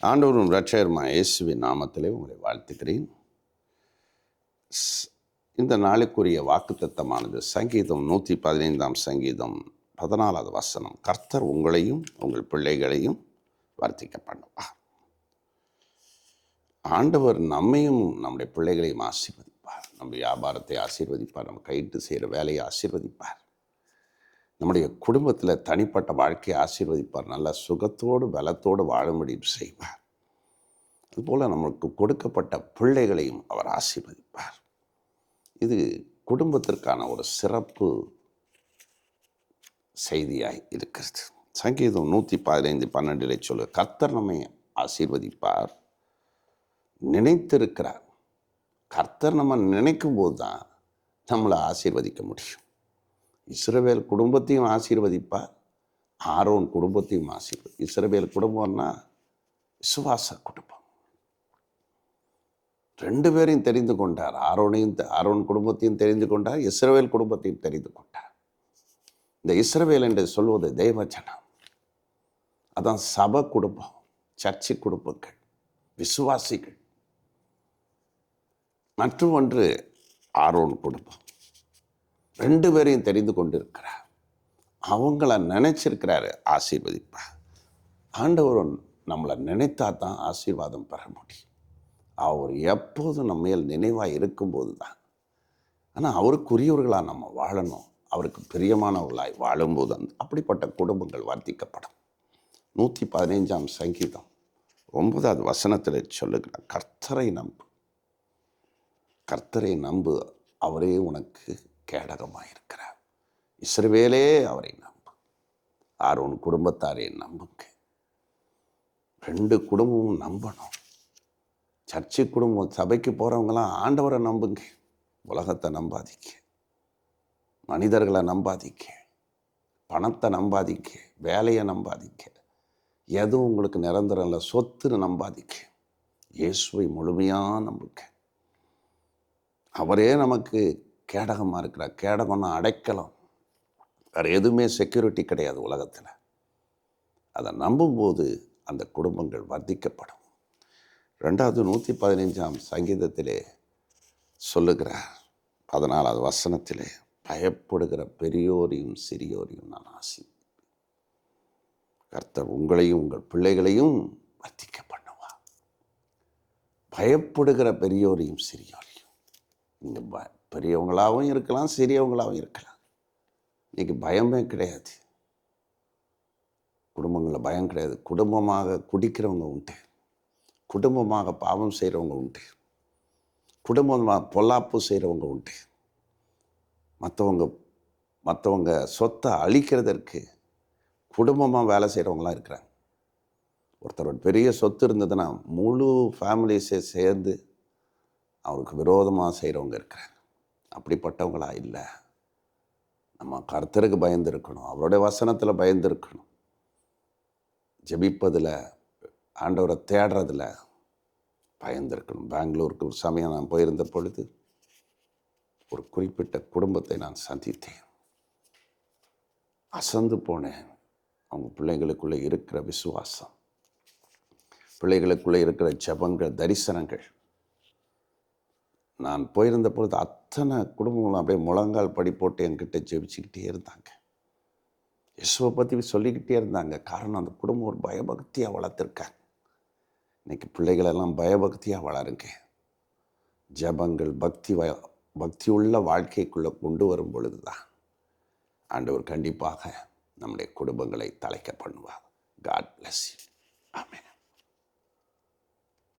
ஆண்டவரும் இரட்சகருமாகிய இயேசுவின் நாமத்திலே உங்களை வாழ்த்துகிறேன். இந்த நாளுக்குரிய வாக்குத்தத்தமானது சங்கீதம் 115 சங்கீதம் 14 வசனம். கர்த்தர் உங்களையும் உங்கள் பிள்ளைகளையும் வர்த்திக்க பண்ணுவார். ஆண்டவர் நம்மையும் நம்முடைய பிள்ளைகளையும் ஆசீர்வதிப்பார். நம்ம வியாபாரத்தை ஆசீர்வதிப்பார். நம்ம கையிட்டு செய்கிற வேலையை ஆசீர்வதிப்பார். நம்முடைய குடும்பத்தில் தனிப்பட்ட வாழ்க்கையை ஆசீர்வதிப்பார். நல்ல சுகத்தோடு பலத்தோடு வாழும்படி செய்வார். அதுபோல் நம்மளுக்கு கொடுக்கப்பட்ட பிள்ளைகளையும் அவர் ஆசீர்வதிப்பார். இது குடும்பத்திற்கான ஒரு சிறப்பு செய்தியாய் இருக்கிறது. சங்கீதம் 115:12 சொல்லு, கர்த்தர் நம்மை ஆசீர்வதிப்பார், நினைத்திருக்கிறார். கர்த்தர் நம்ம நினைக்கும் போது தான் நம்மளை ஆசீர்வதிக்க முடியும். இஸ்ரவேல் குடும்பத்தையும் ஆசீர்வதிப்பார், ஆரோன் குடும்பத்தையும் இஸ்ரவேல் குடும்பம்னா விசுவாச குடும்பம். 2 பேரையும் தெரிந்து கொண்டார். ஆரோன் குடும்பத்தையும் தெரிந்து கொண்டார், இஸ்ரவேல் குடும்பத்தையும் தெரிந்து கொண்டார். இந்த இஸ்ரவேல் என்று சொல்வது தேவஜனம். அதான் சபை குடும்பம், சர்ச்சை குடும்பங்கள், விசுவாசிகள். மற்றும் ஒன்று ஆரோன் குடும்பம். 2 பேரையும் தெரிந்து கொண்டிருக்கிறார். அவங்கள நினைச்சிருக்கிறாரு, ஆசீர்வதிப்பார். ஆண்டவர் நம்மளை நினைத்தா தான் ஆசீர்வாதம் பெற முடியும். அவர் எப்போதும் நம்ம மேல் நினைவாக இருக்கும்போது தான். ஆனால் அவருக்குரியவர்களாக நம்ம வாழணும். அவருக்கு பிரியமானவர்களாய் வாழும்போது அப்படிப்பட்ட குடும்பங்கள் வர்த்திக்கப்படும். 115 சங்கீதம் 9 வசனத்தில் சொல்லுகிறார், கர்த்தரை நம்பு, கர்த்தரை நம்பு, அவரே உனக்கு கேடகமாக இருக்கிறார். இஸ்ரவேலே அவரை நம்பு, ஆரோன் குடும்பத்தாரே நம்புங்க. 2 குடும்பமும் நம்பணும். சர்ச்சை குடும்பம், சபைக்கு போகிறவங்களாம் ஆண்டவரை நம்புங்க. உலகத்தை நம்பாதீங்க, மனிதர்களை நம்பாதீங்க, பணத்தை நம்பாதீங்க, வேலையை நம்பாதீங்க. எதுவும் உங்களுக்கு நிரந்தரம் இல்லை, சொத்துன்னு நம்பாதீங்க. இயேசுவை முழுமையாக நம்புங்க. அவரே நமக்கு கேடகமாக இருக்கிறார். கேடகம்னா அடைக்கலம். வேறு எதுவுமே செக்யூரிட்டி கிடையாது உலகத்தில். அதை நம்பும்போது அந்த குடும்பங்கள் வர்த்திக்கப்படும். 115 சங்கீதத்திலே சொல்லுகிறார், 14 வசனத்திலே, பயப்படுகிற பெரியோரையும் சிறியோரையும் நான் ஆசீர்வதிப்பேன். கர்த்தர் உங்களையும் உங்கள் பிள்ளைகளையும் வர்த்திக்க பண்ணுவார். பயப்படுகிற பெரியோரையும் சிறியோரையும். நீங்கள் பெரியவங்களாகவும் இருக்கலாம், சிறியவங்களாகவும் இருக்கலாம். இன்றைக்கி பயமே கிடையாது. குடும்பங்களில் பயம் கிடையாது. குடும்பமாக குடிக்கிறவங்க உண்டு, குடும்பமாக பாவம் செய்கிறவங்க உண்டு, குடும்பமாக பொல்லாப்பு செய்கிறவங்க உண்டு. மற்றவங்க சொத்தை அழிக்கிறதற்கு குடும்பமாக வேலை செய்கிறவங்களாம் இருக்கிறாங்க. ஒருத்தரோட பெரிய சொத்து இருந்ததுன்னா முழு ஃபேமிலிஸே சேர்ந்து அவருக்கு விரோதமாக செய்கிறவங்க இருக்கிறாங்க. அப்படிப்பட்டவங்களா இல்லை. நம்ம கர்த்தருக்கு பயந்து இருக்கணும், அவருடைய வசனத்தில் பயந்து இருக்கணும். ஜெபிப்பதில், ஆண்டவரை தேடுறதில் பயந்திருக்கணும். பெங்களூருக்கு ஒரு சமயம் நான் போயிருந்த பொழுது ஒரு குறிப்பிட்ட குடும்பத்தை நான் சந்தித்தேன். அசந்து போனேன். அவங்க பிள்ளைகளுக்குள்ளே இருக்கிற விசுவாசம், பிள்ளைகளுக்குள்ளே இருக்கிற ஜெபங்கள், தரிசனங்கள். நான் போயிருந்த பொழுது அத்தனை குடும்பங்களும் அப்படியே முழங்கால் படி போட்டு என்கிட்ட ஜெபிச்சுக்கிட்டே இருந்தாங்க. இயேசுவை பற்றி சொல்லிக்கிட்டே இருந்தாங்க. காரணம், அந்த குடும்பம் ஒரு பயபக்தியாக வளர்த்துருக்காங்க. இன்றைக்கி பிள்ளைகளெல்லாம் பயபக்தியாக வளருங்க. ஜபங்கள், பக்தியுள்ள வாழ்க்கைக்குள்ளே கொண்டு வரும் பொழுது தான் ஆண்டவர் கண்டிப்பாக நம்முடைய குடும்பங்களை தலைக்க பண்ணுவார். God bless you. ஆமென்.